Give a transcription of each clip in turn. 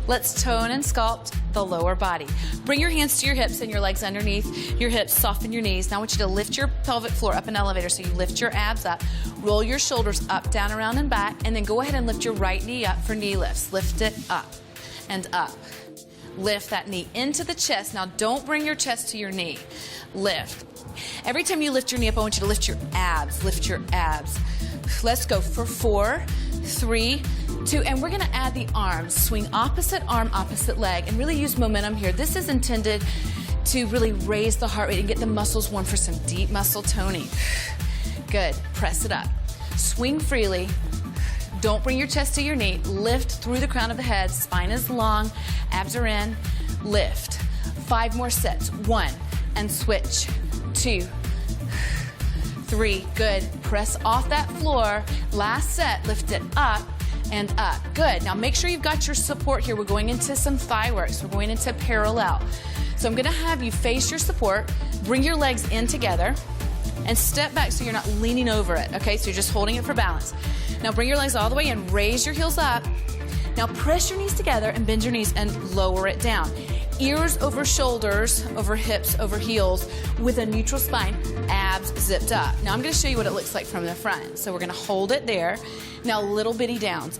Let's tone and sculpt the lower body. Bring your hands to your hips and your legs underneath your hips. Soften your knees. Now I want you to lift your pelvic floor up an elevator, so you lift your abs up. Roll your shoulders up, down, around, and back, and then go ahead and lift your right knee up for knee lifts. Lift it up and up. Lift that knee into the chest. Now don't bring your chest to your knee. Lift. Every time you lift your knee up, I want you to lift your abs. Lift your abs. Let's go for 4, 3, 2, and we're gonna add the arms. Swing opposite arm, opposite leg, and really use momentum here. This is intended to really raise the heart rate and get the muscles warm for some deep muscle toning. Good, press it up. Swing freely. Don't bring your chest to your knee. Lift through the crown of the head. Spine is long, abs are in. Lift. 5 more sets. 1, and switch. 2, 3, good. Press off that floor. Last set, lift it up and up. Good. Now make sure you've got your support here. We're going into some thigh works. We're going into parallel. So I'm gonna have you face your support, bring your legs in together, and step back so you're not leaning over it, okay? So you're just holding it for balance. Now bring your legs all the way in, raise your heels up. Now press your knees together and bend your knees and lower it down. Ears over shoulders, over hips, over heels, with a neutral spine, abs zipped up. Now I'm gonna show you what it looks like from the front. So we're gonna hold it there. Now little bitty downs,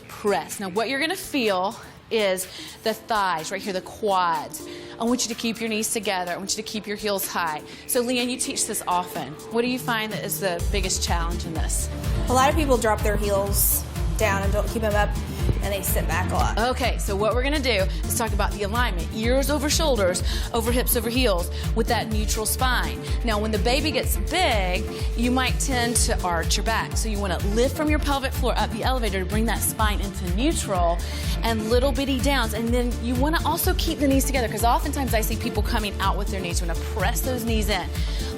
press. Now what you're gonna feel is the thighs, right here, the quads. I want you to keep your knees together. I want you to keep your heels high. So Leanne, you teach this often. What do you find that is the biggest challenge in this? A lot of people drop their heels down and don't keep them up, and they sit back a lot. Okay, so what we're gonna do is talk about the alignment. Ears over shoulders, over hips, over heels, with that neutral spine. Now, when the baby gets big, you might tend to arch your back. So you wanna lift from your pelvic floor up the elevator to bring that spine into neutral, and little bitty downs. And then you wanna also keep the knees together, because oftentimes I see people coming out with their knees. You wanna press those knees in.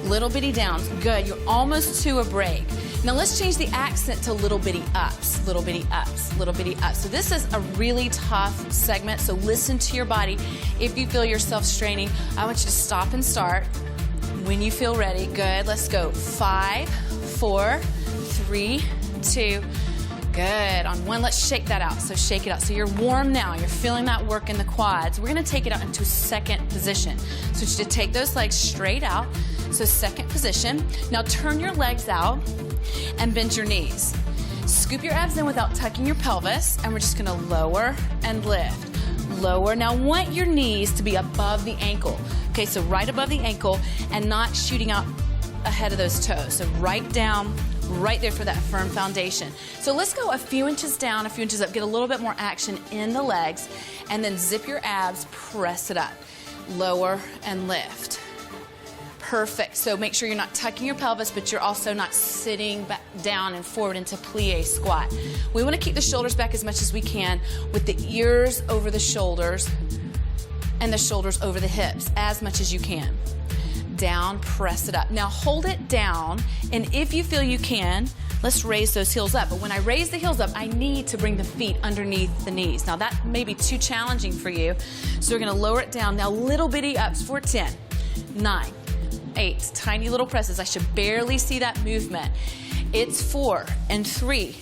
Little bitty downs, good. You're almost to a break. Now let's change the accent to little bitty ups, little bitty ups, little bitty ups. So this is a really tough segment, so listen to your body. If you feel yourself straining, I want you to stop and start when you feel ready. Good, let's go. 5, 4, 3, 2, good. On 1, let's shake that out. So shake it out. So you're warm now. You're feeling that work in the quads. We're gonna take it out into second position. So you to take those legs straight out. So second position. Now turn your legs out and bend your knees. Scoop your abs in without tucking your pelvis, and we're just gonna lower and lift. Lower. Now want your knees to be above the ankle. Okay, so right above the ankle and not shooting out ahead of those toes. So right down, right there for that firm foundation. So let's go a few inches down, a few inches up, get a little bit more action in the legs, and then zip your abs, press it up. Lower and lift. Perfect. So make sure you're not tucking your pelvis, but you're also not sitting back down and forward into plie squat. We want to keep the shoulders back as much as we can, with the ears over the shoulders and the shoulders over the hips as much as you can. Down, press it up. Now hold it down, and if you feel you can, let's raise those heels up. But when I raise the heels up, I need to bring the feet underneath the knees. Now that may be too challenging for you, so we're gonna lower it down. Now little bitty ups for 10, 9, 8, tiny little presses. I should barely see that movement. It's 4 and 3,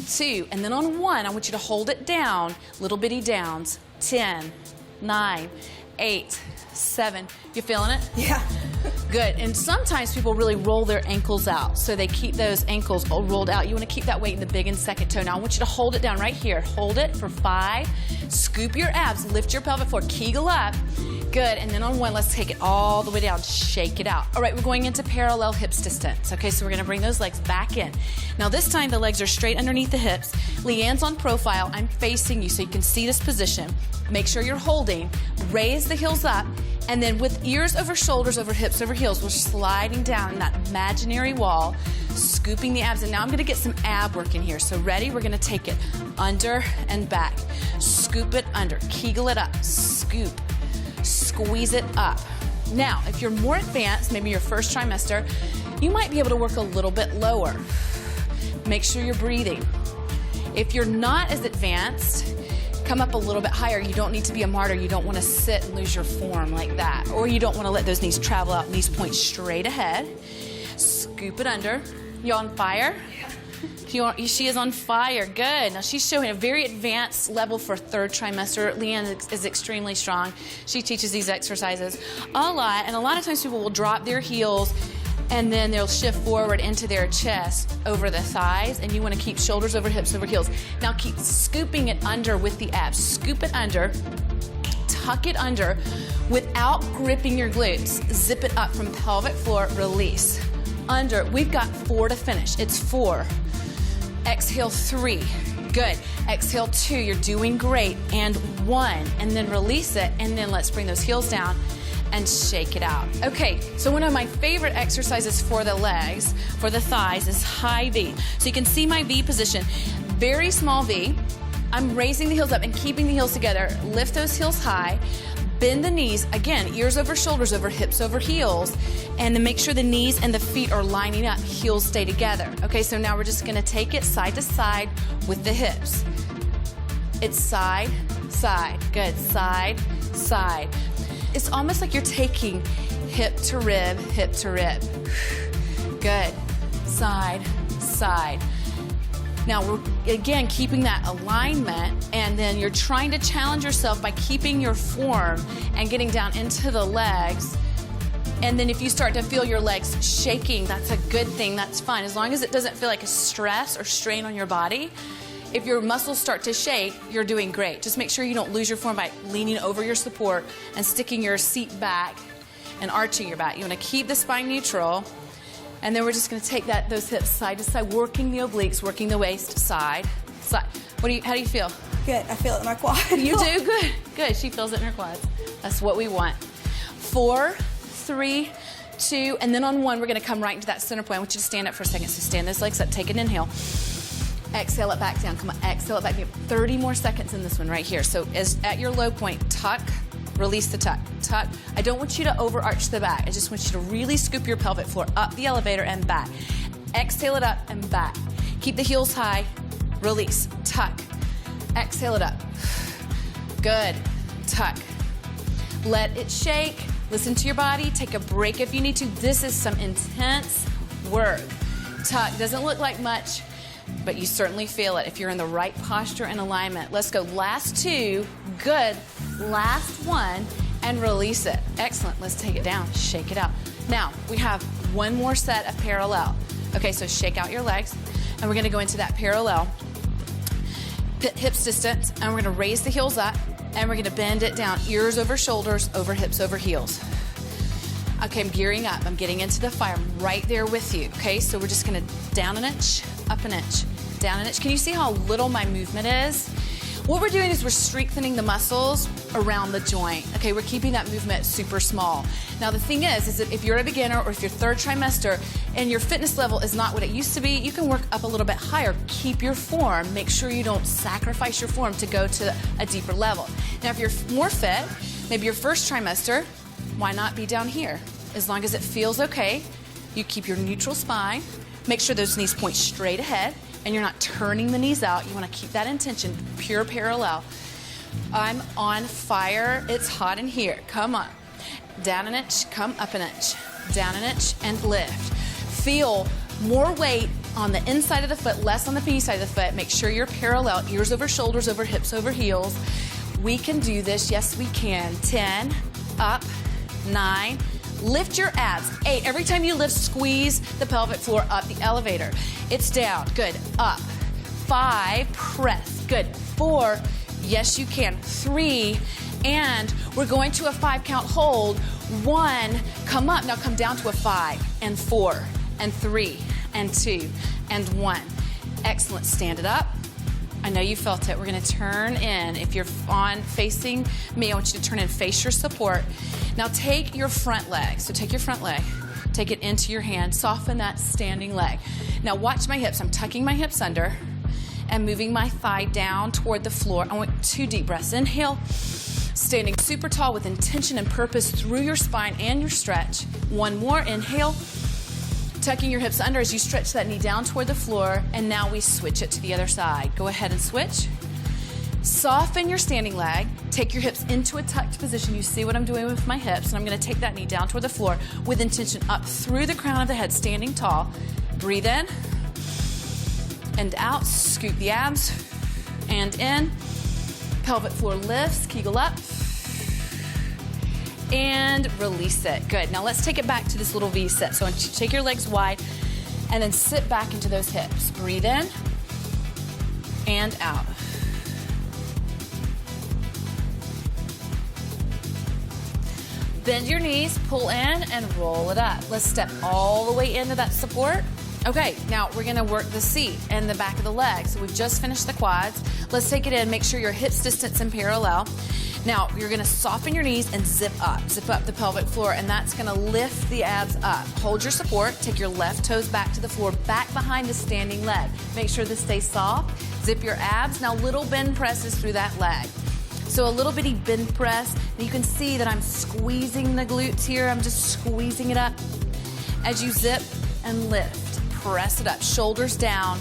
2, and then on 1, I want you to hold it down, little bitty downs. 10, 9, 8, 7. You feeling it? Yeah. Good. And sometimes people really roll their ankles out, so they keep those ankles all rolled out. You want to keep that weight in the big and second toe. Now I want you to hold it down right here. Hold it for 5. Scoop your abs, lift your pelvic floor, kegel up. Good, and then on 1, let's take it all the way down, shake it out. All right, we're going into parallel hips distance. Okay, so we're gonna bring those legs back in. Now this time the legs are straight underneath the hips. Leanne's on profile, I'm facing you so you can see this position. Make sure you're holding, raise the heels up, and then with ears over shoulders, over hips, over heels, we're sliding down in that imaginary wall, scooping the abs. And now I'm gonna get some ab work in here. So ready? We're gonna take it under and back. Scoop it under, kegel it up, scoop. Squeeze it up. Now, if you're more advanced, maybe your first trimester, you might be able to work a little bit lower. Make sure you're breathing. If you're not as advanced, come up a little bit higher. You don't need to be a martyr. You don't want to sit and lose your form like that. Or you don't want to let those knees travel out. Knees point straight ahead. Scoop it under. You on fire? She is on fire. Good. Now she's showing a very advanced level for third trimester. Leanne is extremely strong. She teaches these exercises a lot, and a lot of times people will drop their heels and then they'll shift forward into their chest over the thighs, and you want to keep shoulders over hips over heels. Now keep scooping it under with the abs. Scoop it under, tuck it under without gripping your glutes. Zip it up from pelvic floor, release. Under, we've got 4 to finish. It's 4. Exhale 3, good. Exhale 2, you're doing great. And 1, and then release it, and then let's bring those heels down and shake it out. Okay, so one of my favorite exercises for the legs, for the thighs, is high V. So you can see my V position. Very small V. I'm raising the heels up and keeping the heels together. Lift those heels high. Bend the knees, again, ears over shoulders, over hips over heels, and then make sure the knees and the feet are lining up, heels stay together. Okay, so now we're just gonna take it side to side with the hips. It's side, side, good, side, side. It's almost like you're taking hip to rib, hip to rib. Good, side, side. Now we're, again, keeping that alignment, and then you're trying to challenge yourself by keeping your form and getting down into the legs. And then if you start to feel your legs shaking, that's a good thing, that's fine. As long as it doesn't feel like a stress or strain on your body. If your muscles start to shake, you're doing great. Just make sure you don't lose your form by leaning over your support and sticking your seat back and arching your back. You want to keep the spine neutral. And then we're just going to take those hips side to side, working the obliques, working the waist, side, side. How do you feel? Good. I feel it in my quad. You do? Good. Good. She feels it in her quads. That's what we want. 4, 3, 2, and then on 1, we're going to come right into that center point. I want you to stand up for a second. So stand those legs up. Take an inhale. Exhale it back down. Come on. Exhale it back down. 30 more seconds in this one right here. So at your low point, tuck. Release the tuck, tuck. I don't want you to overarch the back. I just want you to really scoop your pelvic floor up the elevator and back. Exhale it up and back. Keep the heels high, release, tuck. Exhale it up. Good, tuck. Let it shake. Listen to your body. Take a break if you need to. This is some intense work. Tuck doesn't look like much, but you certainly feel it if you're in the right posture and alignment. Let's go. Last 2. Good. Last 1, and release it. Excellent. Let's take it down. Shake it out. Now, we have 1 more set of parallel. Okay, so shake out your legs, and we're going to go into that parallel. Hips distance, and we're going to raise the heels up, and we're going to bend it down. Ears over shoulders, over hips, over heels. Okay, I'm gearing up. I'm getting into the fire. I'm right there with you. Okay, so we're just going to down an inch, up an inch, down an inch. Can you see how little my movement is? What we're doing is we're strengthening the muscles around the joint. Okay, we're keeping that movement super small. Now the thing is that if you're a beginner or if you're third trimester and your fitness level is not what it used to be, you can work up a little bit higher. Keep your form. Make sure you don't sacrifice your form to go to a deeper level. Now if you're more fit, maybe your first trimester, why not be down here? As long as it feels okay, you keep your neutral spine. Make sure those knees point straight ahead. And you're not turning the knees out. You want to keep that intention, pure parallel. I'm on fire. It's hot in here. Come on. Down an inch, come up an inch. Down an inch and lift. Feel more weight on the inside of the foot, less on the pinny side of the foot. Make sure you're parallel, ears over shoulders, over hips, over heels. We can do this. Yes, we can. 10, up, 9, lift your abs. 8, every time you lift, squeeze the pelvic floor up the elevator. It's down, good, up. 5, press, good. 4, yes you can. 3, and we're going to a 5 count hold. 1, come up, now come down to a 5, and 4, and 3, and 2, and 1. Excellent, stand it up. I know you felt it. We're gonna turn in. If you're on facing me, I want you to turn in, face your support. Now take your front leg. So take your front leg, take it into your hand, soften that standing leg. Now watch my hips. I'm tucking my hips under and moving my thigh down toward the floor. I want 2 deep breaths. Inhale, standing super tall with intention and purpose through your spine and your stretch. 1 more, inhale. Tucking your hips under as you stretch that knee down toward the floor, and now we switch it to the other side. Go ahead and switch. Soften your standing leg. Take your hips into a tucked position. You see what I'm doing with my hips, and I'm going to take that knee down toward the floor with intention up through the crown of the head, standing tall. Breathe in. and out. Scoop the abs and in. Pelvic floor lifts, Kegel up. And release it. Good. Now let's take it back to this little V sit. So I want you to take your legs wide and then sit back into those hips. Breathe in and out. Bend your knees, pull in, and roll it up. Let's step all the way into that support. Okay, now we're gonna work the seat and the back of the leg. So we've just finished the quads. Let's take it in, make sure your hips distance and parallel. Now, you're gonna soften your knees and zip up the pelvic floor, and that's gonna lift the abs up. Hold your support, take your left toes back to the floor, back behind the standing leg. Make sure this stays soft. Zip your abs. Now, little bend presses through that leg. So a little bitty bend press, and you can see that I'm squeezing the glutes here. I'm just squeezing it up. As you zip and lift, press it up, shoulders down.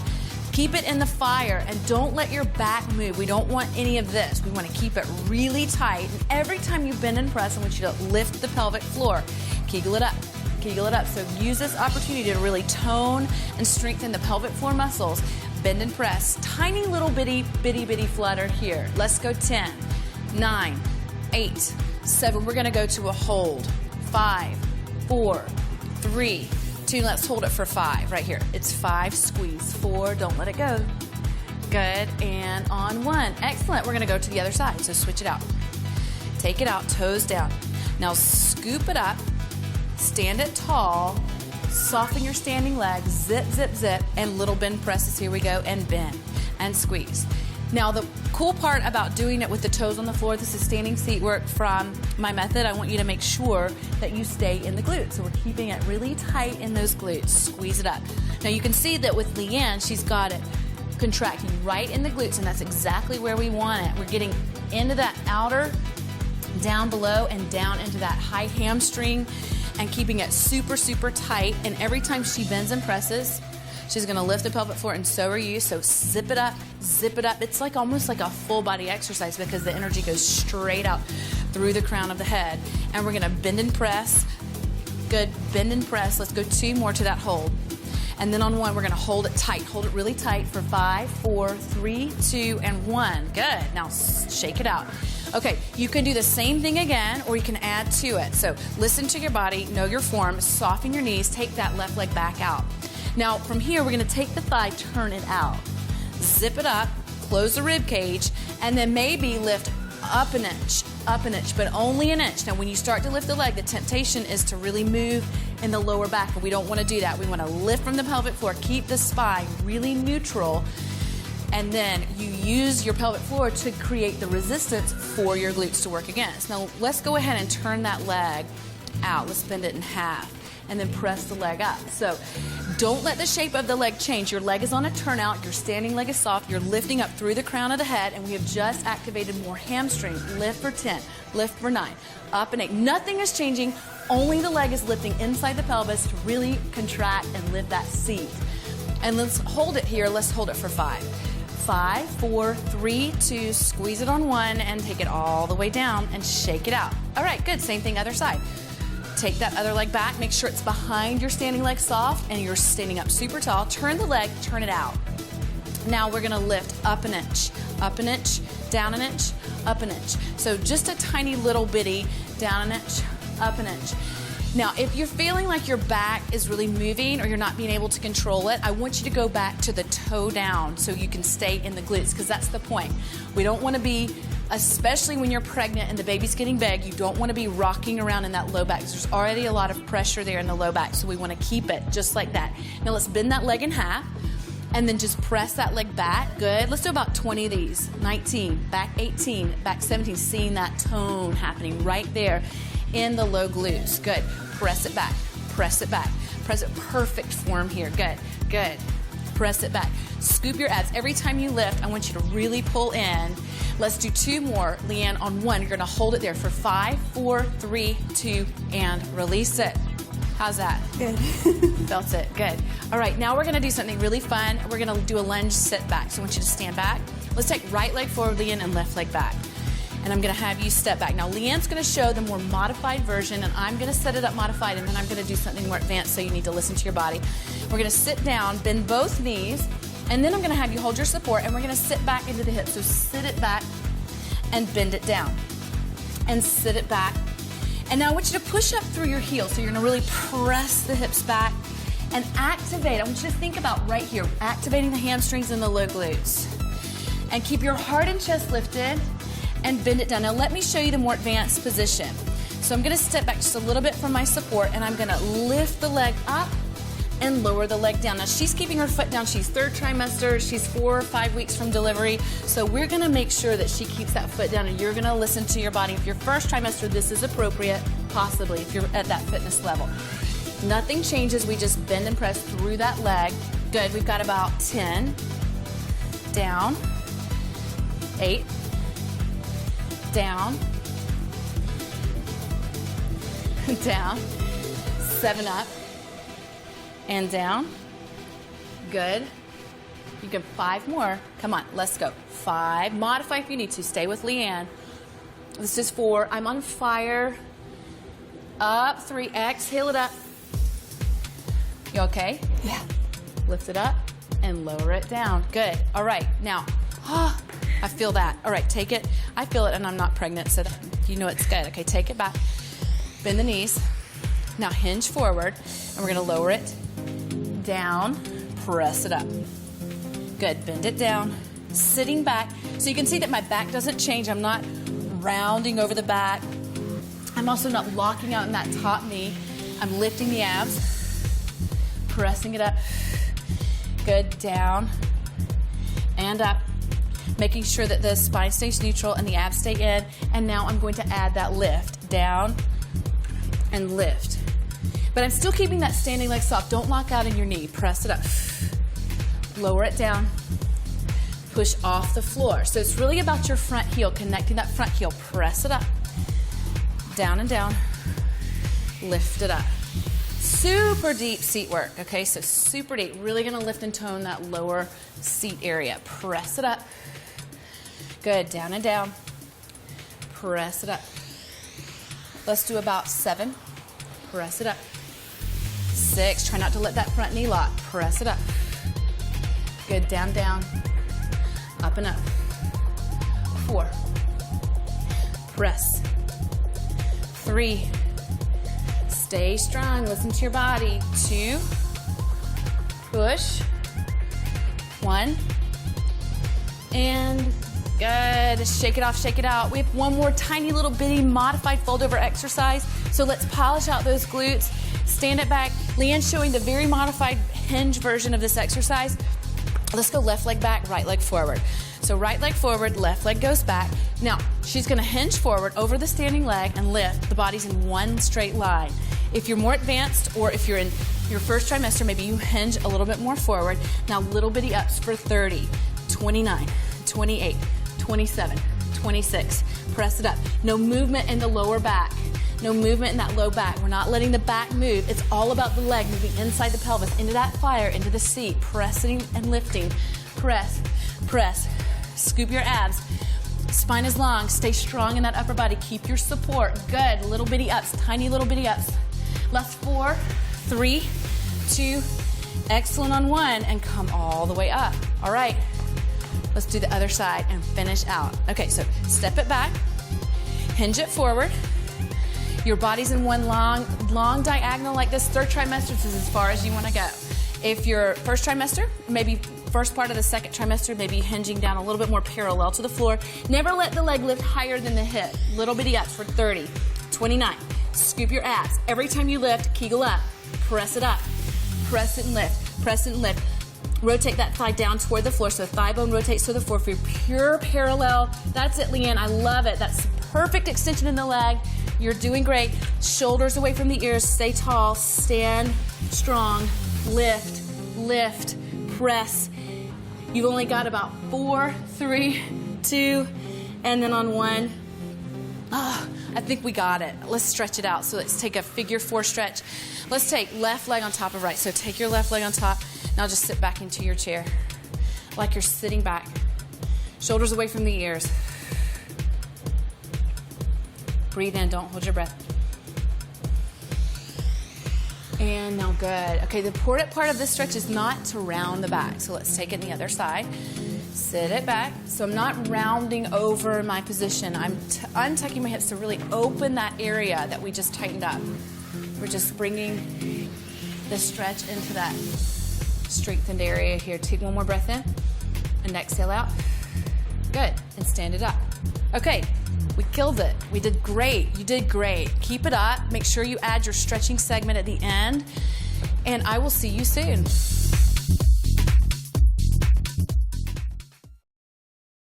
Keep it in the fire and don't let your back move. We don't want any of this. We want to keep it really tight. And every time you bend and press, I want you to lift the pelvic floor. Kegel it up. Kegel it up. So use this opportunity to really tone and strengthen the pelvic floor muscles. Bend and press. Tiny little bitty flutter here. Let's go 10, 9, 8, 7. We're going to go to a hold. 5, 4, 3, 2. Let's hold it for 5 right here. It's 5, squeeze. 4, don't let it go. Good, and on 1. Excellent. We're going to go to the other side, so switch it out. Take it out, toes down. Now scoop it up, stand it tall, soften your standing leg, zip, zip, zip, and little bend presses. Here we go, and bend and squeeze. Now the cool part about doing it with the toes on the floor, this is standing seat work from my method. I want you to make sure that you stay in the glutes. So we're keeping it really tight in those glutes. Squeeze it up. Now you can see that with Leanne, she's got it contracting right in the glutes, and that's exactly where we want it. We're getting into that outer, down below, and down into that high hamstring, and keeping it super, super tight. And every time she bends and presses, she's gonna lift the pelvic floor, and so are you. So zip it up, zip it up. It's like almost like a full body exercise because the energy goes straight out through the crown of the head. And we're gonna bend and press. Good, bend and press. Let's go 2 more to that hold. And then on 1, we're gonna hold it tight. Hold it really tight for 5, 4, 3, 2, and 1. Good, now shake it out. Okay, you can do the same thing again, or you can add to it. So listen to your body, know your form, soften your knees, take that left leg back out. Now from here, we're gonna take the thigh, turn it out. Zip it up, close the rib cage, and then maybe lift up an inch, but only an inch. Now when you start to lift the leg, the temptation is to really move in the lower back, but we don't wanna do that. We wanna lift from the pelvic floor, keep the spine really neutral, and then you use your pelvic floor to create the resistance for your glutes to work against. Now let's go ahead and turn that leg out. Let's bend it in half and then press the leg up. So don't let the shape of the leg change. Your leg is on a turnout, your standing leg is soft, you're lifting up through the crown of the head, and we have just activated more hamstring. Lift for 10, lift for 9, up and 8. Nothing is changing, only the leg is lifting inside the pelvis to really contract and lift that seat. And let's hold it here, let's hold it for 5. 5, 4, 3, 2, squeeze it on 1 and take it all the way down and shake it out. All right, good, same thing other side. Take that other leg back, make sure it's behind your standing leg soft and you're standing up super tall. Turn the leg, turn it out. Now we're gonna lift up an inch, down an inch, up an inch. So just a tiny little bitty, down an inch, up an inch. Now, if you're feeling like your back is really moving or you're not being able to control it, I want you to go back to the toe down so you can stay in the glutes, because that's the point. We don't want to be, especially when you're pregnant and the baby's getting big, you don't want to be rocking around in that low back. There's already a lot of pressure there in the low back, so we want to keep it just like that. Now let's bend that leg in half and then just press that leg back. Good. Let's do about 20 of these. 19, back 18, back 17, seeing that tone happening right there in the low glutes. Good. Press it back. Press it back. Press it. Perfect form here. Good. Good. Press it back. Scoop your abs. Every time you lift, I want you to really pull in. Let's do 2 more. Leanne, on 1, you're going to hold it there for 5, 4, 3, 2, and release it. How's that? Good. Felt it. Good. All right, now we're going to do something really fun. We're going to do a lunge sit back. So I want you to stand back. Let's take right leg forward, Leanne, and left leg back. And I'm going to have you step back. Now, Leanne's going to show the more modified version, and I'm going to set it up modified, and then I'm going to do something more advanced, so you need to listen to your body. We're going to sit down, bend both knees, And then I'm gonna have you hold your support and we're gonna sit back into the hips. So sit it back and bend it down. And sit it back. And now I want you to push up through your heels. So you're gonna really press the hips back and activate. I want you to think about right here, activating the hamstrings and the low glutes. And keep your heart and chest lifted and bend it down. Now let me show you the more advanced position. So I'm gonna step back just a little bit from my support and I'm gonna lift the leg up and lower the leg down. Now she's keeping her foot down. She's 3rd trimester. She's 4 or 5 weeks from delivery. So we're gonna make sure that she keeps that foot down and you're gonna listen to your body. If you're 1st trimester, this is appropriate, possibly, if you're at that fitness level. Nothing changes. We just bend and press through that leg. Good, we've got about 10. Down. 8. Down. Down. 7 up. And down. Good. You can 5 more. Come on, let's go. 5. Modify if you need to. Stay with Leanne. This is 4. I'm on fire. Up. 3. Exhale it up. You okay? Yeah. Lift it up and lower it down. Good. All right. Now, I feel that. All right, take it. I feel it and I'm not pregnant, so you know it's good. Okay, take it back. Bend the knees. Now hinge forward and we're gonna lower it down, press it up. Good, bend it down, sitting back. So you can see that my back doesn't change. I'm not rounding over the back. I'm also not locking out in that top knee. I'm lifting the abs, pressing it up. Good, down and up. Making sure that the spine stays neutral and the abs stay in. And now I'm going to add that lift, down and lift. But I'm still keeping that standing leg soft. Don't lock out in your knee. Press it up. Lower it down. Push off the floor. So it's really about your front heel, connecting that front heel. Press it up. Down and down. Lift it up. Super deep seat work, okay? So super deep. Really gonna lift and tone that lower seat area. Press it up. Good, down and down. Press it up. Let's do about 7. Press it up. 6, try not to let that front knee lock. Press it up. Good, down, down. Up and up. 4. Press. 3. Stay strong, listen to your body. 2. Push. 1. And good, shake it off, shake it out. We have one more tiny little bitty modified fold over exercise. So let's polish out those glutes, stand it back. Leanne's showing the very modified hinge version of this exercise. Let's go left leg back, right leg forward. So right leg forward, left leg goes back. Now, she's gonna hinge forward over the standing leg and lift. The body's in one straight line. If you're more advanced or if you're in your 1st trimester, maybe you hinge a little bit more forward. Now, little bitty ups for 30, 29, 28, 27, 26. Press it up. No movement in the lower back. No movement in that low back. We're not letting the back move. It's all about the leg moving inside the pelvis, into that fire, into the seat, pressing and lifting. Press, press. Scoop your abs. Spine is long. Stay strong in that upper body. Keep your support. Good. Little bitty ups, tiny little bitty ups. Last 4, 3, 2, excellent on 1, and come all the way up. All right. Let's do the other side and finish out. Okay, so step it back, hinge it forward. Your body's in one long diagonal like this. 3rd trimester, this is as far as you want to go. If you're 1st trimester, maybe first part of the 2nd trimester, maybe hinging down a little bit more parallel to the floor. Never let the leg lift higher than the hip. Little bitty ups for 30, 29. Scoop your abs. Every time you lift, kegel up. Press it up. Press it and lift. Press it and lift. Rotate that thigh down toward the floor so the thigh bone rotates to the floor for your pure parallel. That's it, Leanne. I love it. That's perfect extension in the leg. You're doing great. Shoulders away from the ears. Stay tall. Stand strong. Lift, lift, press. You've only got about 4, 3, 2, and then on 1. I think we got it. Let's stretch it out. So let's take a figure 4 stretch. Let's take left leg on top of right. So take your left leg on top. Now just sit back into your chair like you're sitting back. Shoulders away from the ears. Breathe in, don't hold your breath. And now good. Okay, the important part of this stretch is not to round the back. So let's take it on the other side. Sit it back. So I'm not rounding over my position. I'm untucking my hips to really open that area that we just tightened up. We're just bringing the stretch into that strengthened area here. Take one more breath in and exhale out. Good. And stand it up. Okay, we killed it. We did great. You did great. Keep it up. Make sure you add your stretching segment at the end. And I will see you soon.